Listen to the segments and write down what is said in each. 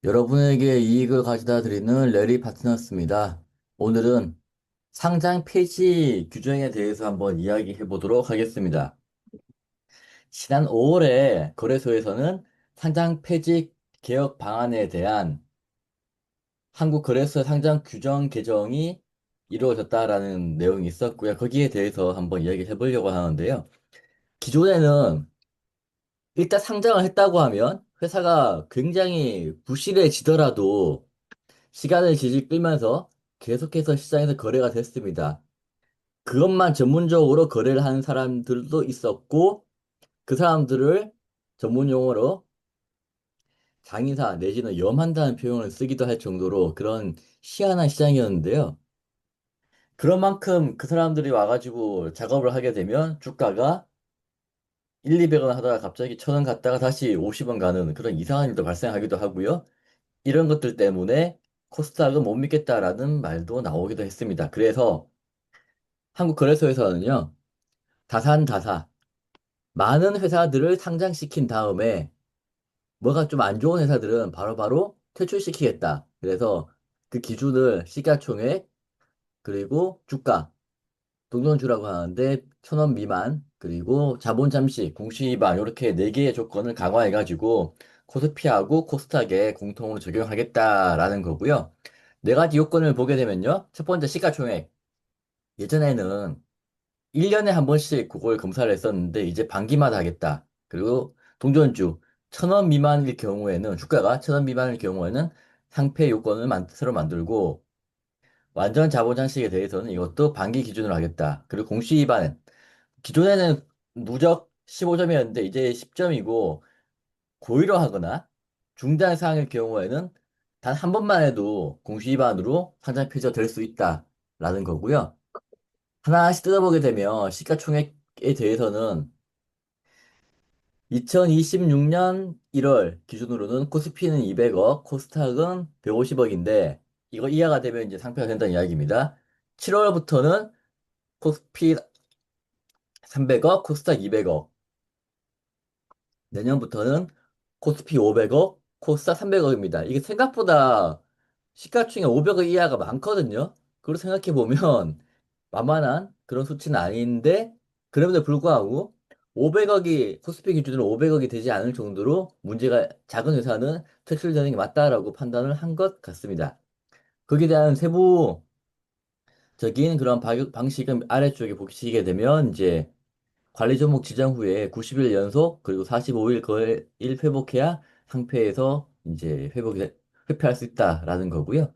여러분에게 이익을 가져다 드리는 레리 파트너스입니다. 오늘은 상장 폐지 규정에 대해서 한번 이야기해 보도록 하겠습니다. 지난 5월에 거래소에서는 상장 폐지 개혁 방안에 대한 한국거래소 상장 규정 개정이 이루어졌다라는 내용이 있었고요. 거기에 대해서 한번 이야기해 보려고 하는데요. 기존에는 일단 상장을 했다고 하면 회사가 굉장히 부실해지더라도 시간을 질질 끌면서 계속해서 시장에서 거래가 됐습니다. 그것만 전문적으로 거래를 하는 사람들도 있었고, 그 사람들을 전문 용어로 장의사 내지는 염한다는 표현을 쓰기도 할 정도로 그런 희한한 시장이었는데요. 그런 만큼 그 사람들이 와가지고 작업을 하게 되면 주가가 1, 200원 하다가 갑자기 1,000원 갔다가 다시 50원 가는 그런 이상한 일도 발생하기도 하고요. 이런 것들 때문에 코스닥은 못 믿겠다라는 말도 나오기도 했습니다. 그래서 한국거래소에서는요, 다산다사, 많은 회사들을 상장시킨 다음에 뭐가 좀 안 좋은 회사들은 바로바로 퇴출시키겠다. 그래서 그 기준을 시가총액, 그리고 주가, 동전주라고 하는데 1,000원 미만, 그리고 자본 잠시, 공시이반 이렇게 네 개의 조건을 강화해가지고 코스피하고 코스닥에 공통으로 적용하겠다라는 거고요. 네 가지 요건을 보게 되면요. 첫 번째 시가총액. 예전에는 1년에 한 번씩 그걸 검사를 했었는데 이제 반기마다 하겠다. 그리고 동전주 1,000원 미만일 경우에는 주가가 1,000원 미만일 경우에는 상패 요건을 새로 만들고 완전 자본 장식에 대해서는 이것도 반기 기준으로 하겠다. 그리고 공시 위반 기존에는 누적 15점이었는데 이제 10점이고 고의로 하거나 중대한 사항일 경우에는 단 한 번만 해도 공시 위반으로 상장 폐지가 될 수 있다라는 거고요. 하나씩 뜯어보게 되면 시가총액에 대해서는 2026년 1월 기준으로는 코스피는 200억, 코스닥은 150억인데 이거 이하가 되면 이제 상패가 된다는 이야기입니다. 7월부터는 코스피 300억, 코스닥 200억, 내년부터는 코스피 500억, 코스닥 300억입니다. 이게 생각보다 시가총액 500억 이하가 많거든요. 그걸 생각해 보면 만만한 그런 수치는 아닌데 그럼에도 불구하고 500억이 코스피 기준으로 500억이 되지 않을 정도로 문제가 작은 회사는 퇴출되는 게 맞다라고 판단을 한 것 같습니다. 거기에 대한 세부적인 그런 방식은 아래쪽에 보시게 되면 이제 관리 종목 지정 후에 90일 연속 그리고 45일 거일 회복해야 상패에서 이제 회피할 수 있다라는 거고요.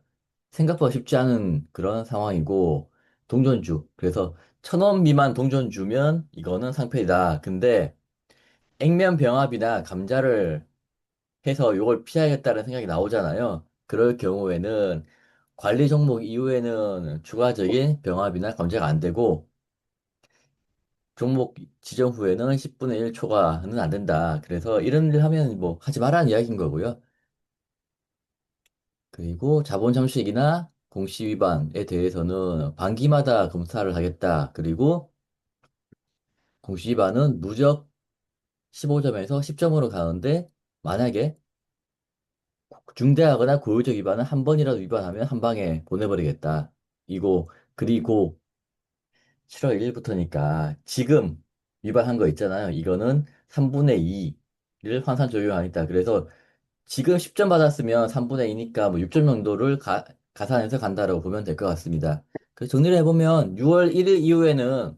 생각보다 쉽지 않은 그런 상황이고 동전주 그래서 1,000원 미만 동전주면 이거는 상패이다. 근데 액면 병합이나 감자를 해서 이걸 피하겠다는 생각이 나오잖아요. 그럴 경우에는 관리 종목 이후에는 추가적인 병합이나 감자가 안 되고 종목 지정 후에는 10분의 1 초과는 안 된다. 그래서 이런 일 하면 뭐 하지 말라는 이야기인 거고요. 그리고 자본 잠식이나 공시 위반에 대해서는 반기마다 검사를 하겠다. 그리고 공시 위반은 누적 15점에서 10점으로 가는데 만약에 중대하거나 고의적 위반은 한 번이라도 위반하면 한 방에 보내버리겠다. 이거 그리고 7월 1일부터니까 지금 위반한 거 있잖아요. 이거는 3분의 2를 환산 적용하겠다. 그래서 지금 10점 받았으면 3분의 2니까 뭐 6점 정도를 가산해서 간다라고 보면 될 것 같습니다. 그래서 정리를 해보면 6월 1일 이후에는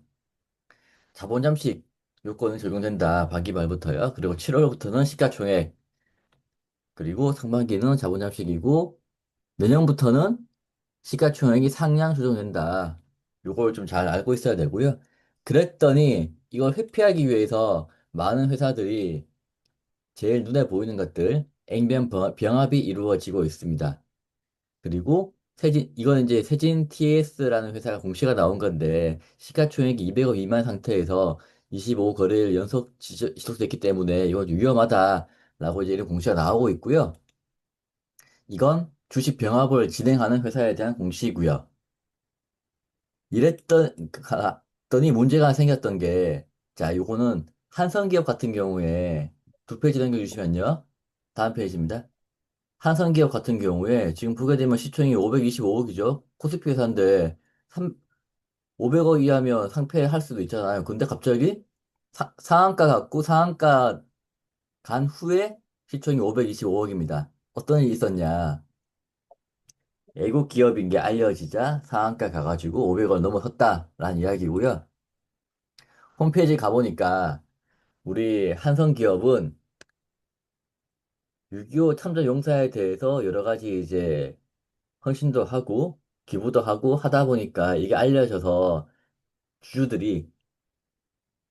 자본 잠식 요건이 적용된다. 반기 말부터요. 그리고 7월부터는 시가총액, 그리고 상반기는 자본 잠식이고 내년부터는 시가총액이 상향 조정된다. 요걸 좀 잘 알고 있어야 되고요. 그랬더니 이걸 회피하기 위해서 많은 회사들이 제일 눈에 보이는 것들 액면 병합이 이루어지고 있습니다. 그리고 이거는 이제 세진 TS라는 회사가 공시가 나온 건데, 시가총액이 200억 미만 상태에서 25거래일 연속 지속됐기 때문에 이건 위험하다라고 이제 이런 공시가 나오고 있고요. 이건 주식 병합을 진행하는 회사에 대한 공시고요. 갔더니 문제가 생겼던 게, 자, 요거는 한성기업 같은 경우에 두 페이지 넘겨주시면요. 다음 페이지입니다. 한성기업 같은 경우에 지금 보게 되면 시총이 525억이죠. 코스피 회사인데 500억 이하면 상폐할 수도 있잖아요. 근데 갑자기 상한가 갖고 상한가 간 후에 시총이 525억입니다. 어떤 일이 있었냐? 애국 기업인 게 알려지자 상한가 가가지고 500원 넘어섰다라는 이야기고요. 홈페이지 가보니까 우리 한성기업은 6.25 참전 용사에 대해서 여러 가지 이제 헌신도 하고 기부도 하고 하다 보니까 이게 알려져서 주주들이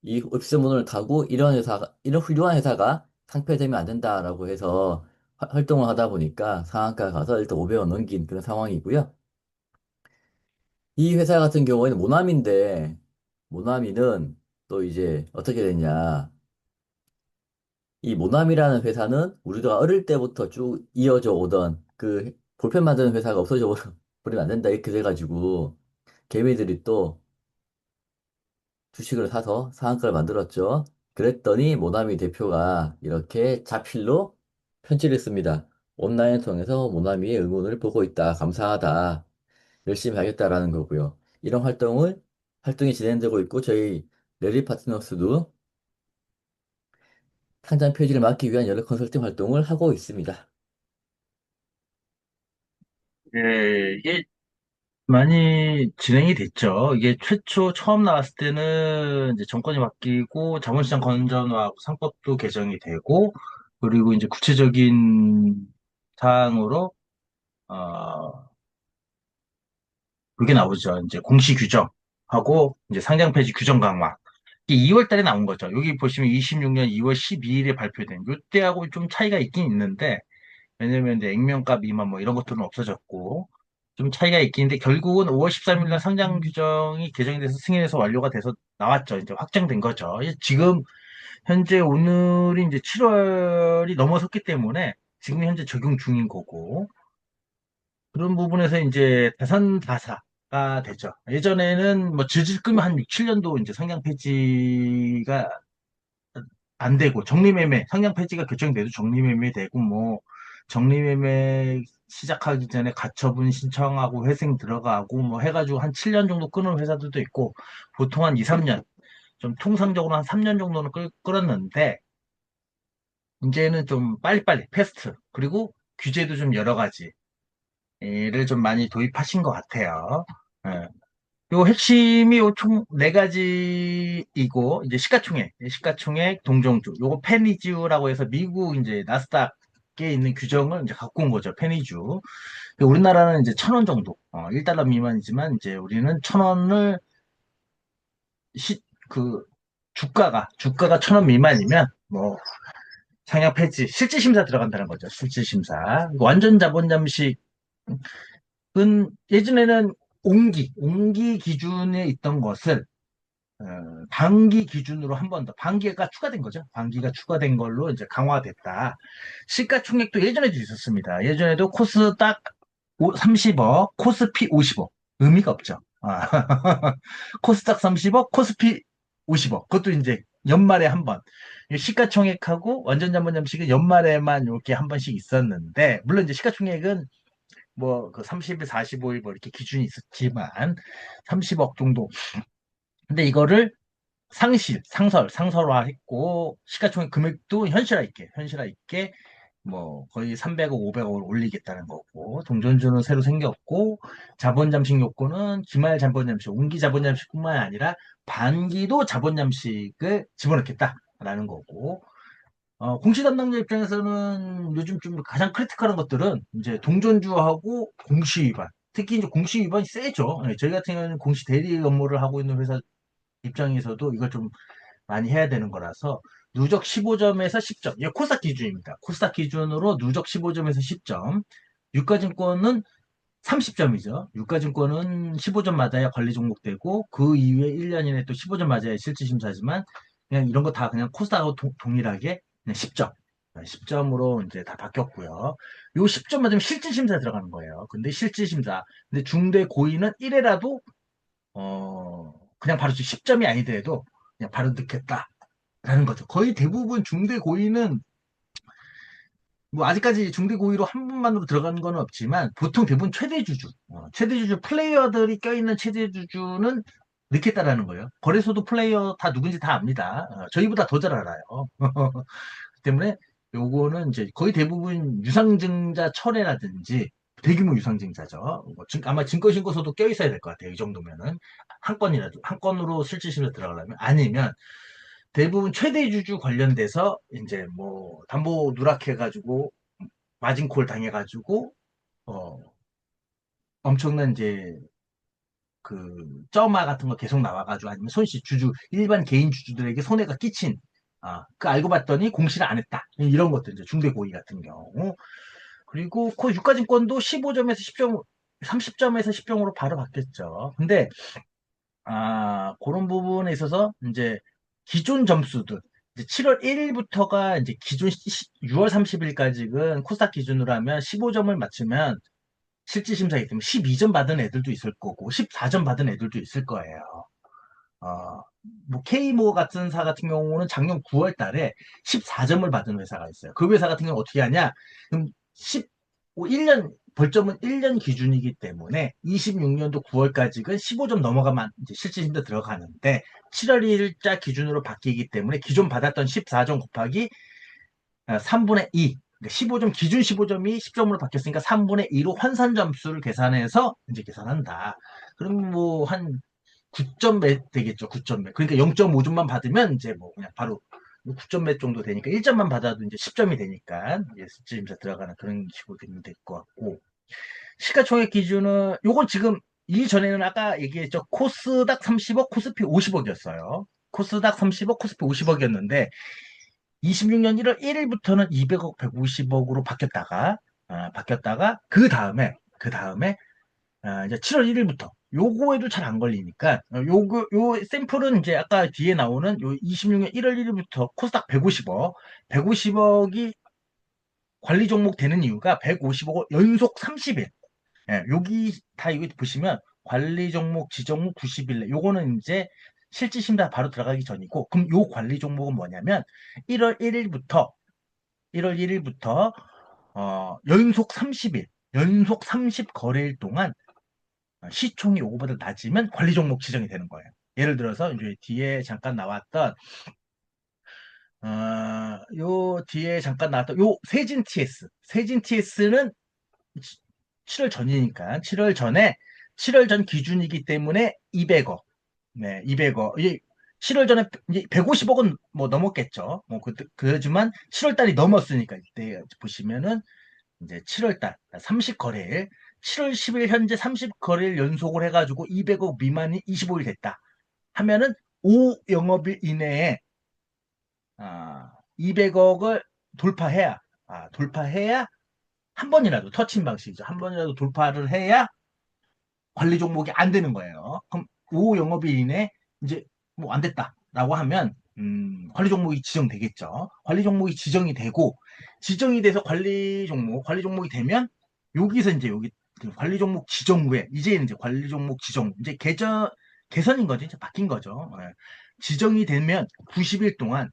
이 옵션문을 타고 이런 회사가, 이런 훌륭한 회사가 상폐되면 안 된다라고 해서 활동을 하다 보니까 상한가 가서 일단 500원 넘긴 그런 상황이고요. 이 회사 같은 경우에는 모나미인데, 모나미는 또 이제 어떻게 됐냐. 이 모나미라는 회사는 우리가 어릴 때부터 쭉 이어져 오던 그 볼펜 만드는 회사가 없어져 버리면 안 된다 이렇게 돼가지고 개미들이 또 주식을 사서 상한가를 만들었죠. 그랬더니 모나미 대표가 이렇게 자필로 편지를 했습니다. 온라인을 통해서 모나미의 응원을 보고 있다. 감사하다. 열심히 하겠다라는 거고요. 이런 활동이 진행되고 있고 저희 레리 파트너스도 상장 폐지를 막기 위한 여러 컨설팅 활동을 하고 있습니다. 예, 이게 많이 진행이 됐죠. 이게 최초 처음 나왔을 때는 이제 정권이 바뀌고 자본시장 건전화하고 상법도 개정이 되고 그리고 이제 구체적인 사항으로 어 그게 나오죠. 이제 공시 규정하고 이제 상장 폐지 규정 강화. 이게 2월 달에 나온 거죠. 여기 보시면 26년 2월 12일에 발표된 요때하고 좀 차이가 있긴 있는데 왜냐면 이제 액면가 미만 뭐 이런 것들은 없어졌고 좀 차이가 있긴 한데 결국은 5월 13일 날 상장 규정이 개정이 돼서 승인해서 완료가 돼서 나왔죠. 이제 확정된 거죠. 지금 현재 오늘이 이제 7월이 넘어섰기 때문에 지금 현재 적용 중인 거고 그런 부분에서 이제 다산다사가 되죠. 예전에는 뭐 질질 끌면 한 6, 7년도 이제 상장 폐지가 안 되고 정리매매 상장 폐지가 결정돼도 정리매매 되고 뭐 정리매매 시작하기 전에 가처분 신청하고 회생 들어가고 뭐 해가지고 한 7년 정도 끄는 회사들도 있고 보통 한 2, 3년 좀 통상적으로 한 3년 정도는 끌었는데 이제는 좀 빨리빨리 패스트 그리고 규제도 좀 여러 가지를 좀 많이 도입하신 것 같아요. 예. 요 핵심이 요 총 네 가지이고 이제 시가총액, 동종주, 요거 페니주라고 해서 미국 이제 나스닥에 있는 규정을 이제 갖고 온 거죠. 페니주. 우리나라는 이제 1,000원 정도, 1달러 미만이지만 이제 우리는 1,000원을 시, 그 주가가 1,000원 미만이면 뭐 상향 폐지, 실질 심사 들어간다는 거죠. 실질 심사. 완전 자본 잠식은 예전에는 옹기 기준에 있던 것을 어, 반기 기준으로 한 번 더, 반기가 추가된 거죠. 반기가 추가된 걸로 이제 강화됐다. 시가총액도 예전에도 있었습니다. 예전에도 코스닥 30억, 코스피 50억. 의미가 없죠. 코스닥 30억, 코스피 50억. 그것도 이제 연말에 한 번. 시가총액하고 완전 잠본 잠식은 연말에만 이렇게 한 번씩 있었는데, 물론 이제 시가총액은 뭐 그 30일, 45일 뭐 이렇게 기준이 있었지만 30억 정도. 근데 이거를 상설화했고, 시가총액 금액도 현실화 있게, 뭐, 거의 300억, 500억을 올리겠다는 거고, 동전주는 새로 생겼고, 자본 잠식 요건은 기말 자본 잠식, 운기 자본 잠식뿐만 아니라 반기도 자본 잠식을 집어넣겠다라는 거고, 공시 담당자 입장에서는 요즘 좀 가장 크리티컬한 것들은 이제 동전주하고 공시 위반. 특히 이제 공시 위반이 세죠. 예, 저희 같은 경우는 공시 대리 업무를 하고 있는 회사 입장에서도 이걸 좀 많이 해야 되는 거라서 누적 15점에서 10점. 이게 코스닥 기준입니다. 코스닥 기준으로 누적 15점에서 10점. 유가증권은 30점이죠. 유가증권은 15점 맞아야 관리 종목되고 그 이후에 1년 이내 또 15점 맞아야 실질심사지만 그냥 이런 거 다 그냥 코스닥하고 동일하게 그냥 10점. 10점으로 이제 다 바뀌었고요. 요 10점 맞으면 실질심사 들어가는 거예요. 근데 실질심사. 근데 중대 고의는 1회라도 그냥 바로 10점이 아니더라도 그냥 바로 넣겠다라는 거죠. 거의 대부분 중대 고의는 뭐 아직까지 중대 고의로 한 분만으로 들어가는 건 없지만 보통 대부분 최대 주주, 최대 주주 플레이어들이 껴있는 최대 주주는 넣겠다라는 거예요. 거래소도 플레이어 다 누군지 다 압니다. 저희보다 더 잘 알아요. 때문에 요거는 이제 거의 대부분 유상증자 철회라든지 대규모 유상증자죠. 아마 증권신고서도 껴 있어야 될 것 같아요. 이 정도면은 한 건이라도 한 건으로 실질심사 들어가려면 아니면 대부분 최대 주주 관련돼서 이제 뭐 담보 누락해가지고 마진콜 당해가지고 어 엄청난 이제 그 쩌마 같은 거 계속 나와가지고 아니면 손실 주주 일반 개인 주주들에게 손해가 끼친 그 알고 봤더니 공시를 안 했다 이런 것들 이제 중대 고의 같은 경우 그리고 그 유가증권도 15점에서 10점 30점에서 10점으로 바로 바뀌었죠. 근데 그런 부분에 있어서 이제 기존 점수들 이제 7월 1일부터가 이제 기존 6월 30일까지는 코스닥 기준으로 하면 15점을 맞추면 실질심사이기 때문에 12점 받은 애들도 있을 거고 14점 받은 애들도 있을 거예요. 어, 뭐 K모 같은 사 같은 경우는 작년 9월 달에 14점을 받은 회사가 있어요. 그 회사 같은 경우는 어떻게 하냐? 그럼 1년 벌점은 1년 기준이기 때문에 26년도 9월까지는 15점 넘어가면 이제 실질심사 들어가는데 7월 1일자 기준으로 바뀌기 때문에 기존 받았던 14점 곱하기 3분의 2 15점 기준 15점이 10점으로 바뀌었으니까 3분의 2로 환산 점수를 계산해서 이제 계산한다. 그럼 뭐 한 9점 몇 되겠죠. 9점 몇. 그러니까 0.5점만 받으면 이제 뭐 그냥 바로 9점 몇 정도 되니까 1점만 받아도 이제 10점이 되니까 실질심사 들어가는 그런 식으로 되면 될 것 같고 시가총액 기준은 요건 지금 이전에는 아까 얘기했죠. 코스닥 30억, 코스피 50억이었어요. 코스닥 30억, 코스피 50억이었는데 26년 1월 1일부터는 200억, 150억으로 바뀌었다가 그 다음에 이제 7월 1일부터 요거에도 잘 안 걸리니까 요 샘플은 이제 아까 뒤에 나오는 요 26년 1월 1일부터 코스닥 150억이 관리 종목 되는 이유가 150억을 연속 30일. 예, 여기 다 이거 보시면 관리 종목 지정 후 90일 내 요거는 이제 실질심사 바로 들어가기 전이고 그럼 요 관리 종목은 뭐냐면 1월 1일부터 연속 30 거래일 동안 시총이 요거보다 낮으면 관리 종목 지정이 되는 거예요. 예를 들어서 이제 뒤에 잠깐 나왔던 요 뒤에 잠깐 나왔던 요 세진 TS는 7월 전이니까 7월 전 기준이기 때문에 200억. 네, 200억. 이게 7월 전에 이제 150억은 뭐 넘었겠죠. 뭐 그렇지만 7월 달이 넘었으니까 이때 보시면은 이제 7월 달 30거래일 7월 10일 현재 30거래일 연속을 해가지고 200억 미만이 25일 됐다. 하면은 5영업일 이내에 200억을 돌파해야 한 번이라도 터치인 방식이죠. 한 번이라도 돌파를 해야 관리 종목이 안 되는 거예요. 그럼 5영업일 이내 이제 뭐 안 됐다라고 하면 관리 종목이 지정되겠죠. 관리 종목이 지정이 돼서 관리 종목이 되면 여기서 이제 여기 그 관리 종목 지정 후에 이제는 이제 관리 종목 지정 이제 개선인 거죠. 이제 바뀐 거죠. 예. 지정이 되면 90일 동안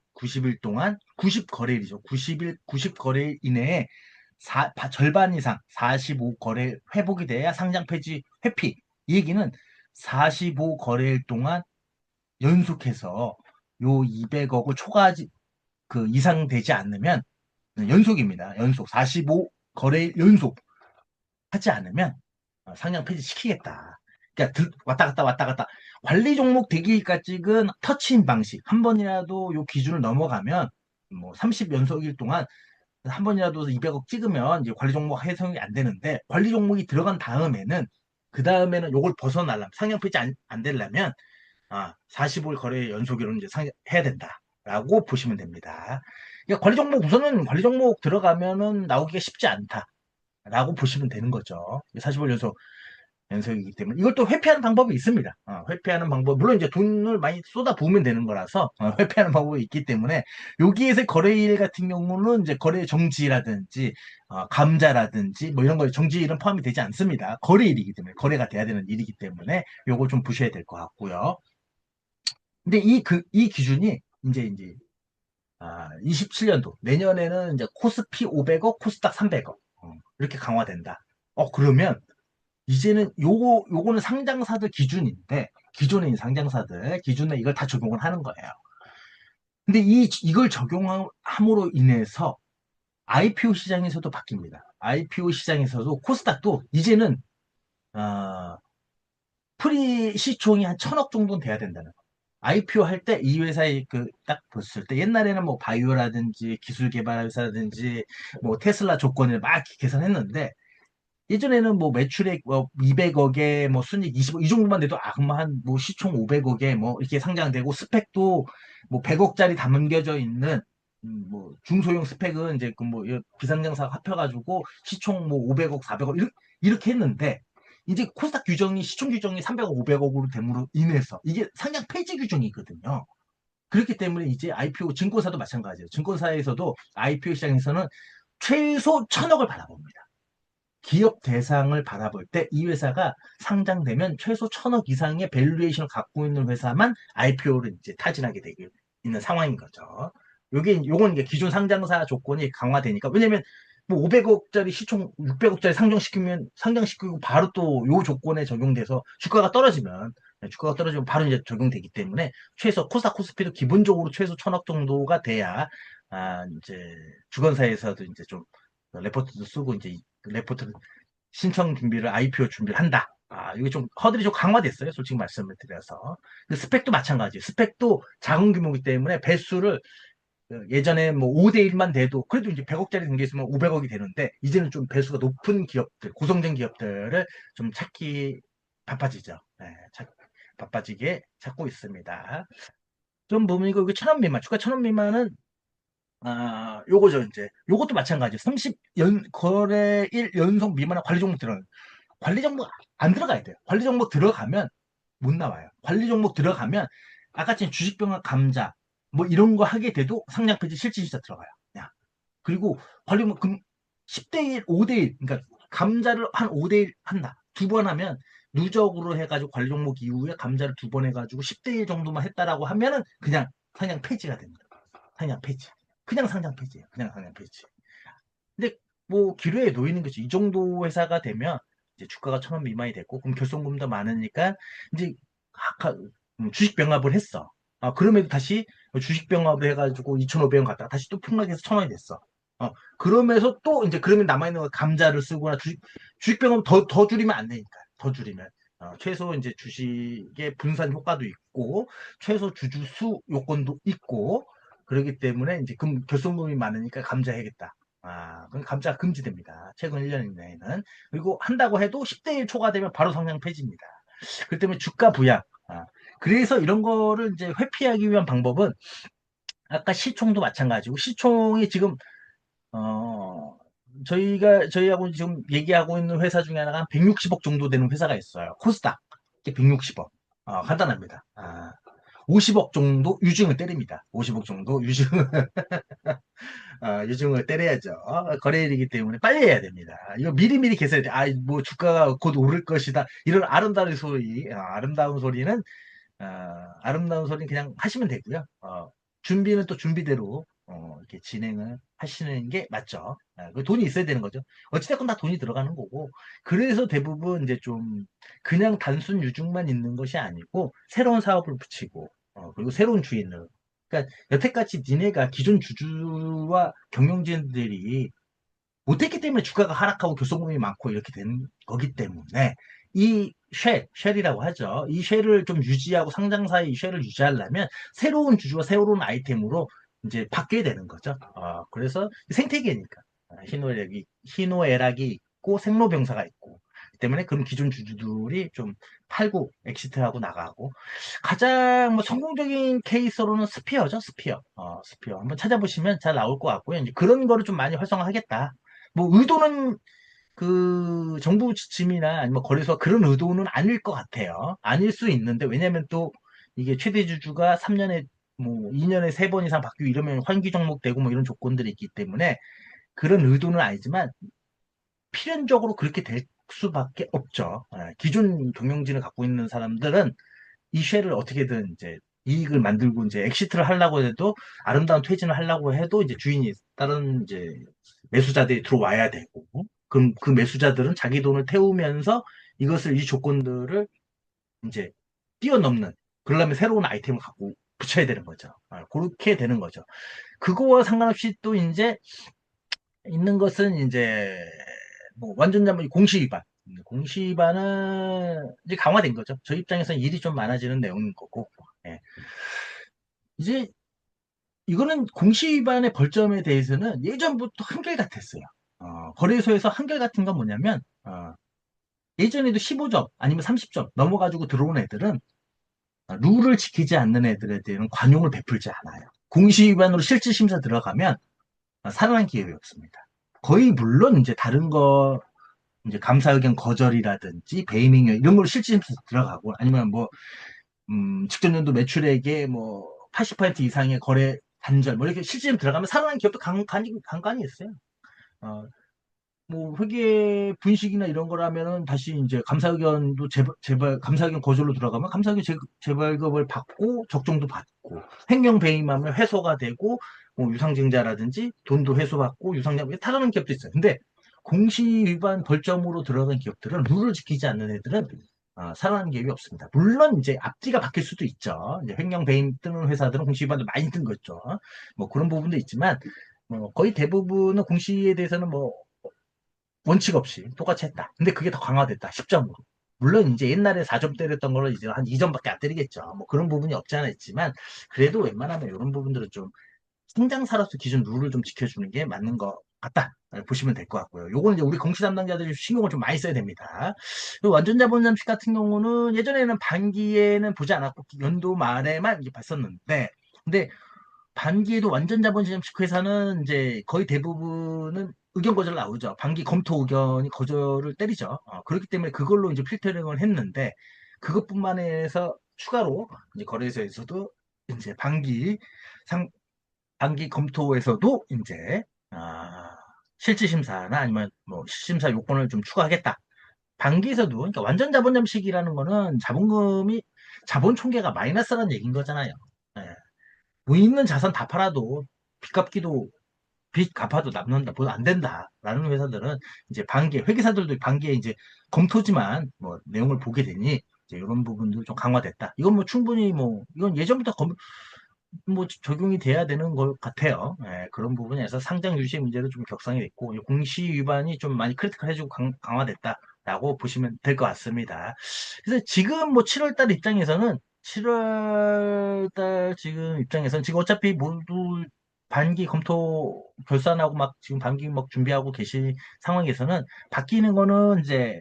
90거래일이죠. 90거래일 이내에 절반 이상 45거래 회복이 돼야 상장 폐지 회피. 이 얘기는 45거래일 동안 연속해서 요 200억을 초과하지 그 이상 되지 않으면 연속입니다. 연속 45거래일 연속 하지 않으면 상장 폐지 시키겠다. 그러니까 왔다 갔다 관리 종목 되기까지는 터치인 방식 한 번이라도 요 기준을 넘어가면 뭐 30연속일 동안 한 번이라도 200억 찍으면 이제 관리 종목 해석이 안 되는데 관리 종목이 들어간 다음에는 그 다음에는 요걸 벗어나려면 상향 폐지 안 되려면 45일 거래 연속으로는 이제 해야 된다라고 보시면 됩니다. 그러니까 관리 종목 우선은 관리 종목 들어가면은 나오기가 쉽지 않다라고 보시면 되는 거죠. 45일 연속이기 때문에 이걸 또 회피하는 방법이 있습니다. 회피하는 방법 물론 이제 돈을 많이 쏟아 부으면 되는 거라서 회피하는 방법이 있기 때문에 여기에서 거래일 같은 경우는 이제 거래 정지라든지 감자라든지 뭐 이런 거 정지일은 포함이 되지 않습니다. 거래일이기 때문에 거래가 돼야 되는 일이기 때문에 요거 좀 보셔야 될 것 같고요. 근데 이 기준이 이제 27년도 내년에는 이제 코스피 500억, 코스닥 300억 이렇게 강화된다. 그러면 이제는 요거는 상장사들 기준인데 기존에 있는 상장사들 기준에 이걸 다 적용을 하는 거예요. 근데 이걸 적용함으로 인해서 IPO 시장에서도 바뀝니다. IPO 시장에서도 코스닥도 이제는 어, 프리 시총이 한 1,000억 정도는 돼야 된다는 거. IPO 할 때 이 회사의 그 딱 봤을 때 옛날에는 뭐 바이오라든지 기술 개발 회사라든지 뭐 테슬라 조건을 막 계산했는데 예전에는 뭐 매출액 뭐 200억에 뭐 순이익 20억 이 정도만 돼도 그럼 한뭐 시총 500억에 뭐 이렇게 상장되고 스펙도 뭐 100억짜리 담겨져 있는 뭐 중소형 스펙은 이제 그 뭐 비상장사 합쳐가지고 시총 뭐 500억 400억 이렇게 했는데 이제 코스닥 규정이 시총 규정이 300억 500억으로 됨으로 인해서 이게 상장 폐지 규정이거든요. 그렇기 때문에 이제 IPO 증권사도 마찬가지예요. 증권사에서도 IPO 시장에서는 최소 1,000억을 바라봅니다. 기업 대상을 바라볼 때 이 회사가 상장되면 최소 1,000억 이상의 밸류에이션을 갖고 있는 회사만 IPO를 이제 타진하게 되고 있는 상황인 거죠. 요건 이게 기존 상장사 조건이 강화되니까 왜냐면 뭐 500억짜리 시총 600억짜리 상장시키고 바로 또 요 조건에 적용돼서 주가가 떨어지면 바로 이제 적용되기 때문에 최소 코스닥 코스피도 기본적으로 최소 1,000억 정도가 돼야 이제 주건사에서도 이제 좀 레포트도 쓰고 이제 레포트 신청 준비를 IPO 준비를 한다. 이게 좀 허들이 좀 강화됐어요. 솔직히 말씀을 드려서. 그 스펙도 마찬가지. 스펙도 작은 규모이기 때문에 배수를 예전에 뭐 5대 1만 돼도 그래도 이제 100억짜리 등게 있으면 500억이 되는데 이제는 좀 배수가 높은 기업들, 구성된 기업들을 좀 찾기 바빠지죠. 네, 바빠지게 찾고 있습니다. 좀 보면 이거 1,000원 미만, 주가 1,000원 미만은 요거죠, 이제. 요것도 마찬가지. 30거래일 연속 미만한 관리 종목 관리 종목 안 들어가야 돼요. 관리 종목 들어가면 못 나와요. 관리 종목 들어가면 아까처럼 주식병합 감자 뭐 이런 거 하게 돼도 상장 폐지 실질시자 들어가요. 야. 그리고 관리 종목 10대 1, 5대 1 그러니까 감자를 한 5대 1 한다. 두 번 하면 누적으로 해가지고 관리 종목 이후에 감자를 두 번 해가지고 10대 1 정도만 했다라고 하면은 그냥 상장 폐지가 됩니다. 상장 폐지. 그냥 상장 폐지예요. 그냥 상장 폐지. 근데 뭐 기로에 놓이는 거지. 이 정도 회사가 되면 이제 주가가 1,000원 미만이 됐고 그럼 결손금도 많으니까 이제 주식 병합을 했어. 그럼에도 다시 주식 병합을 해가지고 2,500원 갔다가 다시 또 폭락해서 1,000원이 됐어. 그러면서 또 이제 그러면 남아있는 거 감자를 쓰거나 주식 병합 더 줄이면 안 되니까. 더 줄이면. 최소 이제 주식의 분산 효과도 있고 최소 주주 수 요건도 있고 그렇기 때문에 이제 결손금이 많으니까 감자해야겠다. 그럼 감자가 금지됩니다. 최근 1년 이내에는. 그리고 한다고 해도 10대 1 초과되면 바로 상장 폐지입니다. 그렇기 때문에 주가 부양. 그래서 이런 거를 이제 회피하기 위한 방법은 아까 시총도 마찬가지고 시총이 지금 어 저희하고 지금 얘기하고 있는 회사 중에 하나가 한 160억 정도 되는 회사가 있어요. 코스닥. 이게 160억. 간단합니다. 50억 정도 유증을 때립니다. 50억 정도 유증을 때려야죠. 거래일이기 때문에 빨리 해야 됩니다. 이거 미리미리 계산해야 돼. 뭐 주가가 곧 오를 것이다. 이런 아름다운 소리, 아름다운 소리는 그냥 하시면 되고요. 준비는 또 준비대로 이렇게 진행을 하시는 게 맞죠. 그 돈이 있어야 되는 거죠. 어찌됐건 다 돈이 들어가는 거고. 그래서 대부분 이제 좀 그냥 단순 유증만 있는 것이 아니고 새로운 사업을 붙이고 그리고 새로운 주인을 그러니까 여태까지 니네가 기존 주주와 경영진들이 못했기 때문에 주가가 하락하고 교섭금이 많고 이렇게 된 거기 때문에 이 쉘이라고 하죠. 이 쉘을 좀 유지하고 상장사의 이 쉘을 유지하려면 새로운 주주와 새로운 아이템으로 이제 바뀌어야 되는 거죠. 그래서 생태계니까 희노애락이 있고 생로병사가 있고 때문에 그런 기존 주주들이 좀 팔고 엑시트하고 나가고 가장 뭐 성공적인 케이스로는 스피어죠, 스피어. 스피어 한번 찾아보시면 잘 나올 것 같고요. 이제 그런 거를 좀 많이 활성화하겠다. 뭐 의도는 그 정부 지침이나 아니면 거래소가 그런 의도는 아닐 것 같아요. 아닐 수 있는데 왜냐면 또 이게 최대 주주가 3년에 뭐 2년에 3번 이상 바뀌고 이러면 환기 종목 되고 뭐 이런 조건들이 있기 때문에 그런 의도는 아니지만 필연적으로 그렇게 될 수밖에 없죠. 기존 경영진을 갖고 있는 사람들은 이 쉐를 어떻게든 이제 이익을 만들고 이제 엑시트를 하려고 해도 아름다운 퇴진을 하려고 해도 이제 주인이 다른 이제 매수자들이 들어와야 되고 그럼 그 매수자들은 자기 돈을 태우면서 이것을 이 조건들을 이제 뛰어넘는 그러려면 새로운 아이템을 갖고 붙여야 되는 거죠. 그렇게 되는 거죠. 그거와 상관없이 또 이제 있는 것은 이제 뭐 완전 잡 공시 위반. 공시 위반은 이제 강화된 거죠. 저희 입장에서는 일이 좀 많아지는 내용인 거고. 예. 이제 이거는 공시 위반의 벌점에 대해서는 예전부터 한결같았어요. 거래소에서 한결같은 건 뭐냐면 예전에도 15점 아니면 30점 넘어가지고 들어온 애들은 룰을 지키지 않는 애들에 대한 관용을 베풀지 않아요. 공시 위반으로 실질 심사 들어가면 살아난 기회가 없습니다. 거의 물론 이제 다른 거 이제 감사 의견 거절이라든지 베이밍 이런 걸로 실질 심사 들어가고 아니면 뭐 직전 연도 매출액의 뭐 80% 이상의 거래 단절 뭐 이렇게 실질 들어가면 살아난 기업도 간간히 있어요. 어, 뭐 회계 분식이나 이런 거라면은 다시 이제 감사 의견도 재발 감사 의견 거절로 들어가면 감사 의견 재발급을 받고 적정도 받고 횡령 배임하면 회소가 되고 뭐 유상증자라든지 돈도 회수받고 유상증자 탈하는 기업도 있어요. 근데 공시 위반 벌점으로 들어간 기업들은 룰을 지키지 않는 애들은 살아나는 기업이 없습니다. 물론 이제 앞뒤가 바뀔 수도 있죠. 이제 횡령 배임 뜨는 회사들은 공시 위반도 많이 뜬 거죠. 뭐 그런 부분도 있지만 뭐 거의 대부분은 공시에 대해서는 뭐 원칙 없이 똑같이 했다. 근데 그게 더 강화됐다. 10점으로. 물론 이제 옛날에 4점 때렸던 걸로 이제 한 2점밖에 안 때리겠죠. 뭐 그런 부분이 없지 않아 있지만 그래도 웬만하면 이런 부분들은 좀 성장사로서 기준 룰을 좀 지켜주는 게 맞는 것 같다. 보시면 될 것 같고요. 요거는 이제 우리 공시 담당자들이 신경을 좀 많이 써야 됩니다. 완전 자본 잠식 같은 경우는 예전에는 반기에는 보지 않았고 연도 말에만 이제 봤었는데 근데 반기에도 완전 자본시장 회사는 이제 거의 대부분은 의견 거절 나오죠. 반기 검토 의견이 거절을 때리죠. 그렇기 때문에 그걸로 이제 필터링을 했는데 그것뿐만 해서 추가로 이제 거래소에서도 이제 반기 검토에서도 이제 실질 심사나 아니면 뭐 심사 요건을 좀 추가하겠다. 반기에서도 그러니까 완전 자본 잠식이라는 거는 자본금이 자본 총계가 마이너스라는 얘기인 거잖아요. 예. 뭐 있는 자산 다 팔아도 빚 갚기도 빚 갚아도 남는다, 뭐 안 된다라는 회사들은 이제 반기에 회계사들도 반기에 이제 검토지만 뭐 내용을 보게 되니 이제 이런 부분도 좀 강화됐다. 이건 뭐 충분히 뭐 이건 예전부터 뭐 적용이 돼야 되는 것 같아요. 예, 그런 부분에서 상장 유지 문제도 좀 격상이 됐고 공시 위반이 좀 많이 크리티컬해지고 강화됐다라고 보시면 될 것 같습니다. 그래서 지금 뭐 7월달 입장에서는 7월달 지금 입장에서는 지금 어차피 모두 반기 검토 결산하고 막 지금 반기 막 준비하고 계신 상황에서는 바뀌는 거는 이제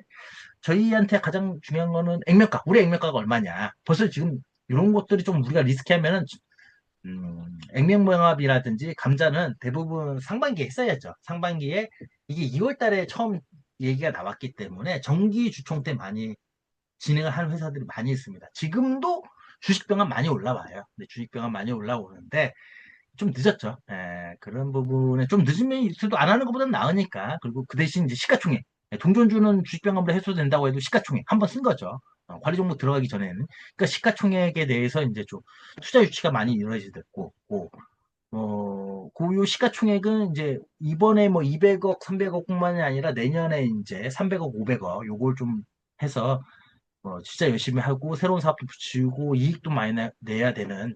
저희한테 가장 중요한 거는 액면가, 우리 액면가가 얼마냐. 벌써 지금 이런 것들이 좀 우리가 리스키하면은 액면봉합이라든지 감자는 대부분 상반기에 했어야죠. 상반기에 이게 2월 달에 처음 얘기가 나왔기 때문에 정기 주총 때 많이 진행을 하는 회사들이 많이 있습니다. 지금도 주식병합 많이 올라와요. 근데 주식병합 많이 올라오는데 좀 늦었죠. 그런 부분에 좀 늦으면 있어도 안 하는 것보다는 나으니까. 그리고 그 대신 이제 시가총액. 동전주는 주식병합으로 해소된다고 해도 시가총액 한 번 쓴 거죠. 관리 종목 들어가기 전에는. 그러니까 시가총액에 대해서 이제 좀 투자 유치가 많이 이루어지고, 고유 시가총액은 이제 이번에 뭐 200억, 300억뿐만이 아니라 내년에 이제 300억, 500억 요걸 좀 해서 진짜 열심히 하고 새로운 사업도 붙이고 이익도 많이 내야 되는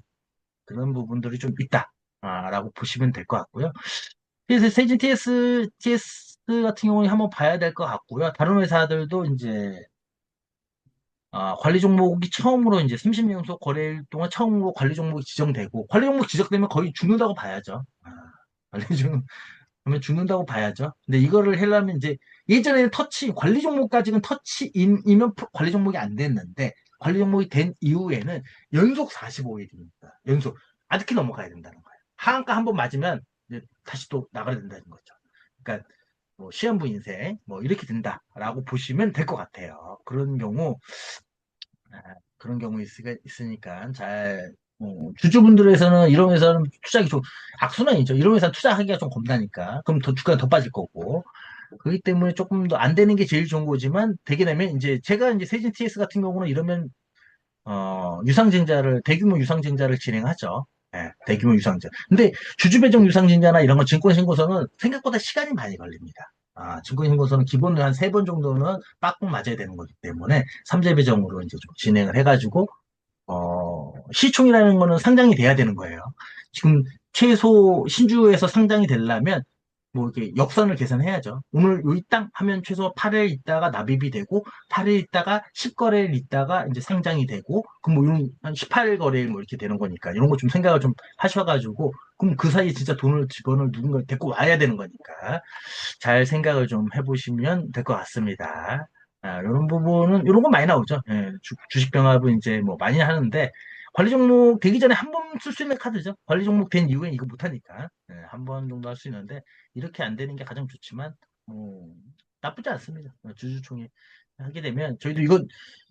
그런 부분들이 좀 있다. 라고 보시면 될 것 같고요. 그래서 세진 TS 같은 경우는 한번 봐야 될 것 같고요. 다른 회사들도 이제 관리 종목이 처음으로 이제 30연속 거래일 동안 처음으로 관리 종목이 지정되고 관리 종목 지정되면 거의 죽는다고 봐야죠. 관리 종목 하면 죽는다고 봐야죠. 근데 이거를 하려면 이제 예전에는 관리 종목까지는 터치이면 관리 종목이 안 됐는데 관리 종목이 된 이후에는 연속 45일입니다. 연속 아득히 넘어가야 된다는 거예요. 하한가 한 번 맞으면 이제 다시 또 나가야 된다는 거죠. 그러니까 뭐 시한부 인생 뭐 이렇게 된다라고 보시면 될 것 같아요. 그런 경우 있으니까 잘 주주분들에서는 이런 회사는 투자하기 좀 악순환이죠. 이런 회사 투자하기가 좀 겁나니까 그럼 더 주가가 더 빠질 거고 그렇기 때문에 조금 더 안 되는 게 제일 좋은 거지만 되게 되면 이제 제가 이제 세진 TS 같은 경우는 이러면 대규모 유상증자를 진행하죠. 예, 대규모 유상증. 근데 주주배정 유상증자나 이런 거 증권신고서는 생각보다 시간이 많이 걸립니다. 증권신고서는 기본으로 한 세 번 정도는 빡꼭 맞아야 되는 거기 때문에 삼재 배정으로 이제 좀 진행을 해가지고 시총이라는 거는 상장이 돼야 되는 거예요. 지금 최소 신주에서 상장이 되려면 뭐 이렇게 역선을 계산해야죠. 오늘 요 이 땅 하면 최소 8일 있다가 납입이 되고 8일 있다가 10거래일 있다가 이제 상장이 되고 그럼 뭐 이런 한 18일 거래일 뭐 이렇게 되는 거니까 이런 거 좀 생각을 좀 하셔가지고 그럼 그 사이에 진짜 돈을 직원을 누군가 데리고 와야 되는 거니까 잘 생각을 좀 해보시면 될 것 같습니다. 이런 부분은, 이런 건 많이 나오죠. 예, 주식 병합은 이제 뭐 많이 하는데, 관리 종목 되기 전에 한 번 쓸 수 있는 카드죠. 관리 종목 된 이후에 이거 못하니까. 한 번 정도 할 수 있는데, 이렇게 안 되는 게 가장 좋지만, 뭐, 나쁘지 않습니다. 주주총회 하게 되면, 저희도 이거,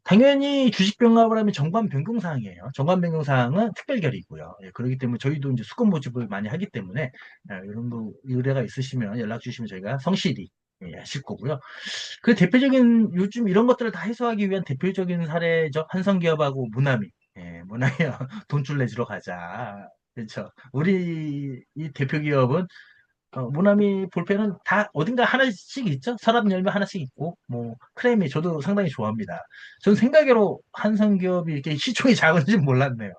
당연히 주식 병합을 하면 정관 변경 사항이에요. 정관 변경 사항은 특별 결의고요. 예, 그렇기 때문에 저희도 이제 수급 모집을 많이 하기 때문에, 이런 거 의뢰가 있으시면 연락 주시면 저희가 성실히 예, 하실 거고요. 그 대표적인 요즘 이런 것들을 다 해소하기 위한 대표적인 사례죠. 한성기업하고 모나미. 예, 모나미야 돈줄 내주러 가자. 그렇죠. 우리 이 대표 기업은 모나미 볼펜은 다 어딘가 하나씩 있죠. 서랍 열면 하나씩 있고 뭐 크레미 저도 상당히 좋아합니다. 전 생각으로 한성기업이 이렇게 시총이 작은지 몰랐네요.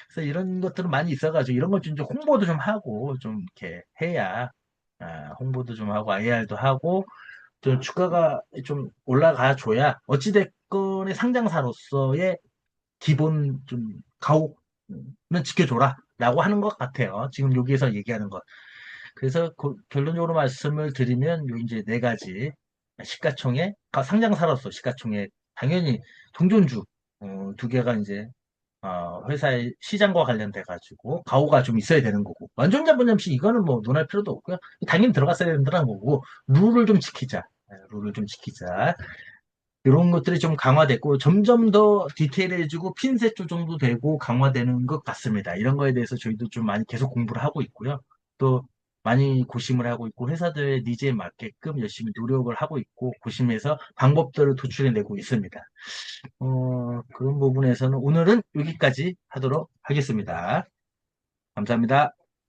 그래서 이런 것들은 많이 있어가지고 이런 것 좀 홍보도 좀 하고 좀 이렇게 해야 홍보도 좀 하고 IR도 하고 좀 주가가 좀 올라가 줘야 어찌됐건의 상장사로서의 기본 좀 가옥은 지켜줘라 라고 하는 것 같아요. 지금 여기에서 얘기하는 것. 그래서 결론적으로 말씀을 드리면 요 이제 네 가지 시가총액 상장사로서 시가총액 당연히 동전주 두 개가 이제 회사의 시장과 관련돼 가지고 가오가 좀 있어야 되는 거고 완전 자본점시 이거는 뭐 논할 필요도 없고요. 당연히 들어갔어야 된다는 거고 룰을 좀 지키자. 룰을 좀 지키자. 이런 것들이 좀 강화됐고 점점 더 디테일해지고 핀셋 조정도 되고 강화되는 것 같습니다. 이런 거에 대해서 저희도 좀 많이 계속 공부를 하고 있고요. 또 많이 고심을 하고 있고 회사들의 니즈에 맞게끔 열심히 노력을 하고 있고 고심해서 방법들을 도출해 내고 있습니다. 그런 부분에서는 오늘은 여기까지 하도록 하겠습니다. 감사합니다.